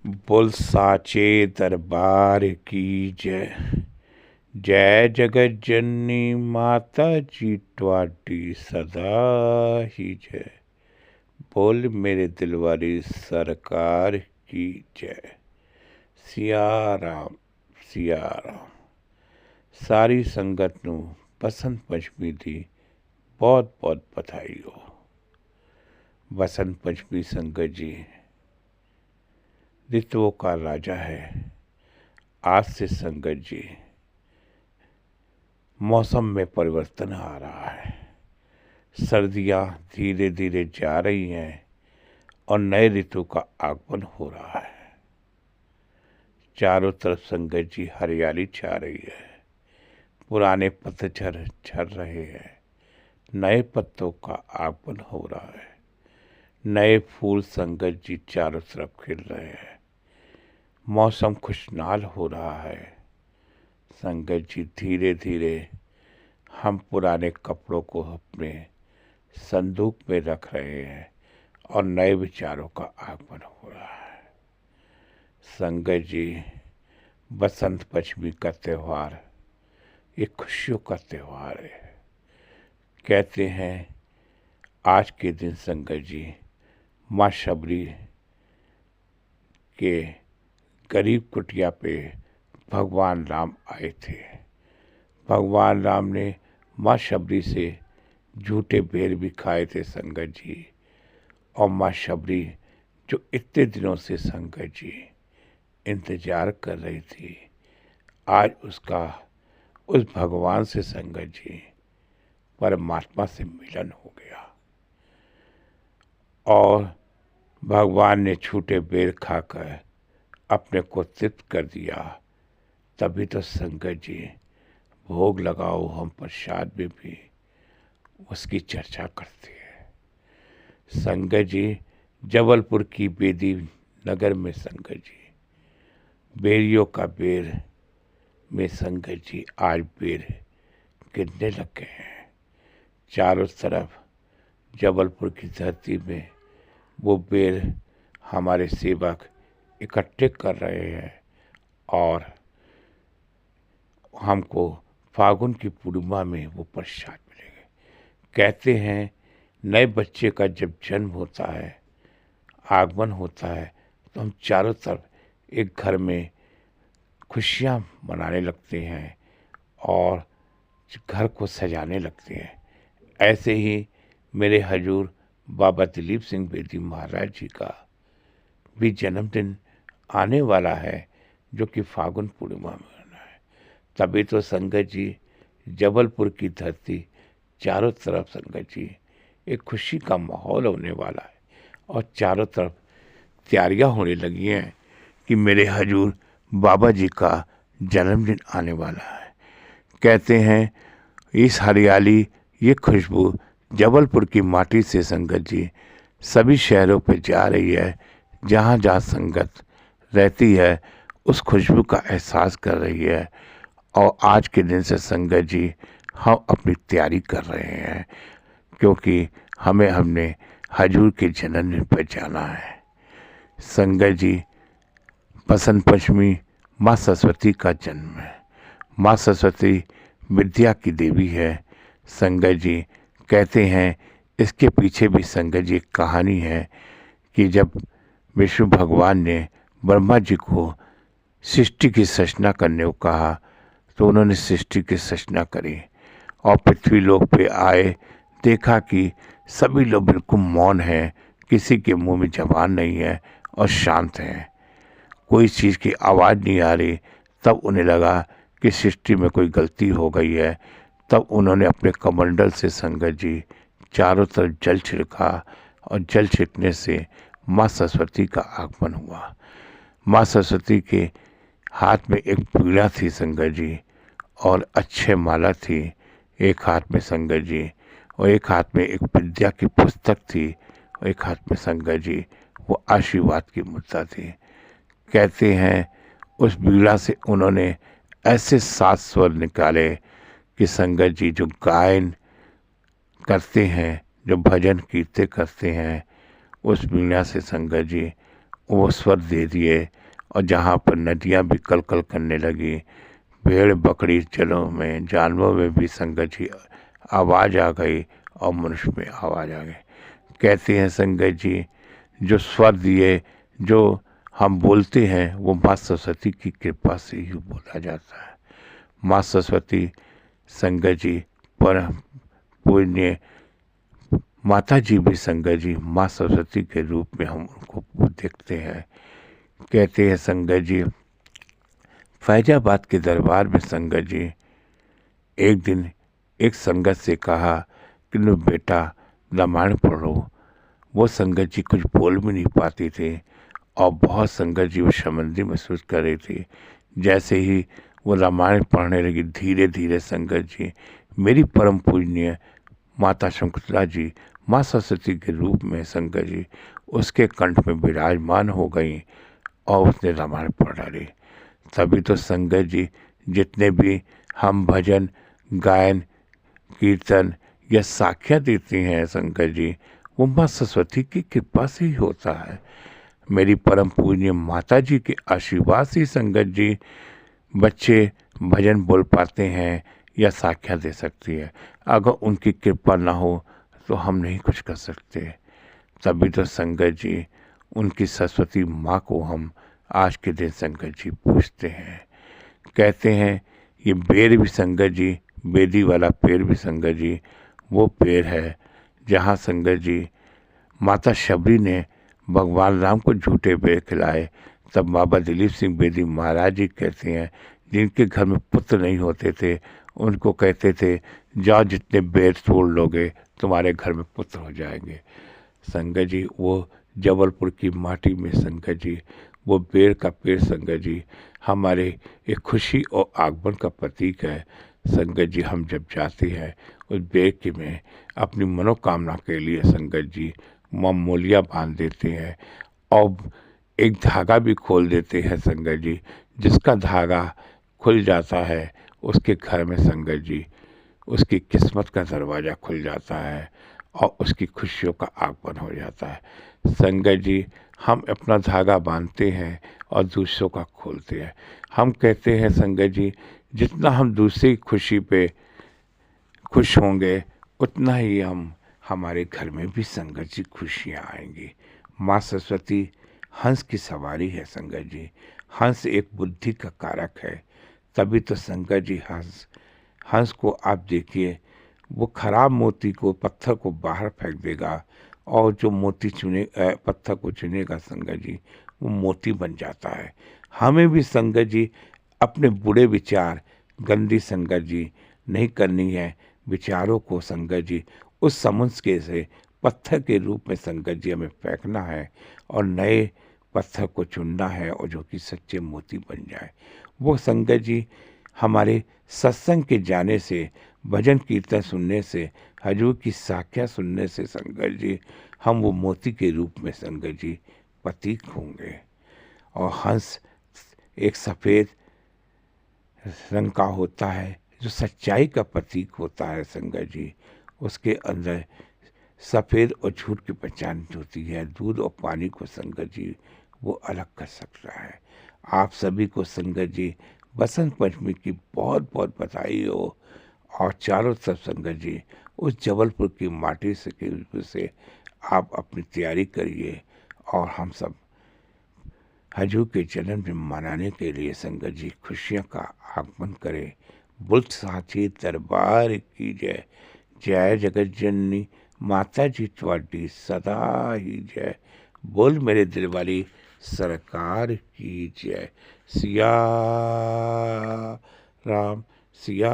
बोल साचे दरबार की जय। जय जगत जननी माता जी ट्वाटी सदा ही जय। बोल मेरे दिलवारी सरकार की जय। सिया राम सिया राम। सारी संगत नू बसंत पंचमी दी बहुत बहुत बधाई हो। बसंत पंचमी संगत जी ऋतुओं का राजा है। आज से संगत जी मौसम में परिवर्तन आ रहा है। सर्दियां धीरे धीरे जा रही हैं और नए ऋतु का आगमन हो रहा है। चारों तरफ संगत जी हरियाली छा रही है। पुराने पतझड़ झड़ रहे हैं। नए पत्तों का आगमन हो रहा है। नए फूल संगत जी चारों तरफ खिल रहे हैं। मौसम खुशहाल हो रहा है। संगत जी धीरे धीरे हम पुराने कपड़ों को अपने संदूक में रख रहे हैं और नए विचारों का आगमन हो रहा है। संगत जी बसंत पंचमी का त्यौहार एक खुशियों का त्यौहार है। कहते हैं आज के दिन संगत जी माँ शबरी के गरीब कुटिया पे भगवान राम आए थे। भगवान राम ने माँ शबरी से झूठे बेर भी खाए थे संगत जी। और माँ शबरी जो इतने दिनों से संगत जी इंतजार कर रही थी, आज उसका उस भगवान से संगत जी परमात्मा से मिलन हो गया। और भगवान ने झूठे बेर खाकर अपने को तृप्त कर दिया। तभी तो संगत जी भोग लगाओ हम प्रसाद में भी उसकी चर्चा करते हैं। संगत जी जबलपुर की बेदी नगर में संगत जी बेरियों का बेर में संगत जी आज बेर गिरने लग गए हैं। चारों तरफ जबलपुर की धरती में वो बेर हमारे सेवक इकट्ठे कर रहे हैं और हमको फागुन की पूर्णिमा में वो प्रसाद मिलेंगे। कहते हैं नए बच्चे का जब जन्म होता है, आगमन होता है, तो हम चारों तरफ एक घर में खुशियाँ मनाने लगते हैं और घर को सजाने लगते हैं। ऐसे ही मेरे हजूर बाबा दिलीप सिंह बेदी महाराज जी का भी जन्मदिन आने वाला है, जो कि फागुन पूर्णिमा में होना है। तभी तो संगत जी जबलपुर की धरती चारों तरफ संगत जी एक खुशी का माहौल होने वाला है और चारों तरफ तैयारियां होने लगी हैं कि मेरे हजूर बाबा जी का जन्मदिन आने वाला है। कहते हैं इस हरियाली, ये खुशबू जबलपुर की माटी से संगत जी सभी शहरों पे जा रही है। जहाँ जहाँ संगत रहती है उस खुशबू का एहसास कर रही है। और आज के दिन से संगत जी हम अपनी तैयारी कर रहे हैं, क्योंकि हमने हजूर के जन्मदिन पर जाना है। संगत जी बसंत पंचमी माँ सरस्वती का जन्म है। माँ सरस्वती विद्या की देवी है। संगत जी कहते हैं इसके पीछे भी संगत जी एक कहानी है कि जब विष्णु भगवान ने ब्रह्मा जी को सृष्टि की सृष्टि करने को कहा, तो उन्होंने सृष्टि की सृष्टि करी और पृथ्वी लोक पे आए। देखा कि सभी लोग बिल्कुल मौन हैं, किसी के मुंह में जबान नहीं है और शांत हैं, कोई चीज़ की आवाज़ नहीं आ रही। तब उन्हें लगा कि सृष्टि में कोई गलती हो गई है। तब उन्होंने अपने कमंडल से संगत जी चारों तरफ जल छिड़का और जल छिड़कने से माँ सरस्वती का आगमन हुआ। माँ सरस्वती के हाथ में एक पीड़ा थी संगत जी और अच्छे माला थी एक हाथ में संगत जी, और एक हाथ में एक विद्या की पुस्तक थी और एक हाथ में संगत जी वो आशीर्वाद की मुद्रा थी। कहते हैं उस बीड़ा से उन्होंने ऐसे 7 स्वर निकाले कि संगत जी जो गायन करते हैं, जो भजन कीर्तन करते हैं, उस बीड़ा से संगत जी वो स्वर दे दिए और जहाँ पर नदियाँ भी कलकल करने लगी, भेड़ बकरी चलों में, जानवरों में भी संगत जी आवाज़ आ गई और मनुष्य में आवाज़ आ गई। कहते हैं संगत जी, जो स्वर दिए, जो हम बोलते हैं, वो माँ सरस्वती की कृपा से ही बोला जाता है। माँ सरस्वती संगत जी परम पूज्य माता जी भी संगत जी माँ सरस्वती के रूप में हम उनको देखते हैं। कहते हैं संगत जी, फैजाबाद के दरबार में संगत जी एक दिन एक संगत से कहा कि लो बेटा रामायण पढ़ो। वो संगत जी कुछ बोल भी नहीं पाते थे और बहुत संगत जी वो शर्मिंदगी महसूस कर रही थी। जैसे ही वो रामायण पढ़ने लगी, धीरे धीरे संगत जी मेरी परम पूजनीय माता शकुंतला जी माँ सरस्वती के रूप में संगत जी उसके कंठ में विराजमान हो गई और उसने रामायण पढ़ डाली। तभी तो संगत जी जितने भी हम भजन गायन कीर्तन या साख्या देते हैं संगत जी, वो माँ सरस्वती की कृपा से ही होता है। मेरी परम पूज्य माता जी के आशीर्वाद से संगत जी बच्चे भजन बोल पाते हैं या साख्या दे सकती है। अगर उनकी कृपा ना हो तो हम नहीं कुछ कर सकते। तभी तो संगत जी उनकी सरस्वती माँ को हम आज के दिन संगत जी पूछते हैं। कहते हैं ये बेर भी संगत जी, बेदी वाला पेड़ भी संगत जी वो पेड़ है जहाँ संगत जी माता शबरी ने भगवान राम को झूठे बेर खिलाए। तब बाबा दिलीप सिंह बेदी महाराज जी कहते हैं जिनके घर में पुत्र नहीं होते थे उनको कहते थे जाओ जितने बेर तोड़ लोगे तुम्हारे घर में पुत्र हो जाएंगे। संगत जी वो जबलपुर की माटी में संगत जी वो बेर का पेड़ संगत जी हमारे एक खुशी और आगमन का प्रतीक है। संगत जी हम जब जाते हैं उस बेर के में अपनी मनोकामना के लिए संगत जी मोलिया बांध देते हैं और एक धागा भी खोल देते हैं संगत जी। जिसका धागा खुल जाता है उसके घर में संगत जी उसकी किस्मत का दरवाज़ा खुल जाता है और उसकी खुशियों का आगमन हो जाता है। संगत जी हम अपना धागा बांधते हैं और दूसरों का खोलते हैं। हम कहते हैं संगत जी जितना हम दूसरे की खुशी पे खुश होंगे उतना ही हमारे घर में भी संगत जी खुशियाँ आएंगी। माँ सरस्वती हंस की सवारी है संगत जी। हंस एक बुद्धि का कारक है। तभी तो संगत जी हंस को आप देखिए वो खराब मोती को पत्थर को बाहर फेंक देगा और जो मोती पत्थर को चुनेगा संगत जी वो मोती बन जाता है। हमें भी संगत जी अपने बुरे विचार गंदी संगत जी नहीं करनी है। विचारों को संगत जी उस समुद्र के से पत्थर के रूप में संगत जी हमें फेंकना है और नए पत्थर को चुनना है और जो कि सच्चे मोती बन जाए। वो संगत जी हमारे सत्संग के जाने से भजन कीर्तन सुनने से हजूर की साख्या सुनने से संगत जी हम वो मोती के रूप में संगत जी प्रतीक होंगे। और हंस एक सफ़ेद रंग का होता है जो सच्चाई का प्रतीक होता है संगत जी। उसके अंदर सफ़ेद और झूठ की पहचान होती है। दूध और पानी को संगत जी वो अलग कर सकता है। आप सभी को संगत जी बसंत पंचमी की बहुत बहुत बधाई हो और चारों तरफ संगत जी उस जबलपुर की माटी से आप अपनी तैयारी करिए और हम सब हजूर के जन्मदिन मनाने के लिए संगत जी खुशियों का आगमन करें। बुल्ट साची दरबार की जय। जय जगत जननी माता जी ਤੁਹਾਡੀ सदा ही जय। बोल मेरे दिल वाली सरकार की जय। सिया राम सिया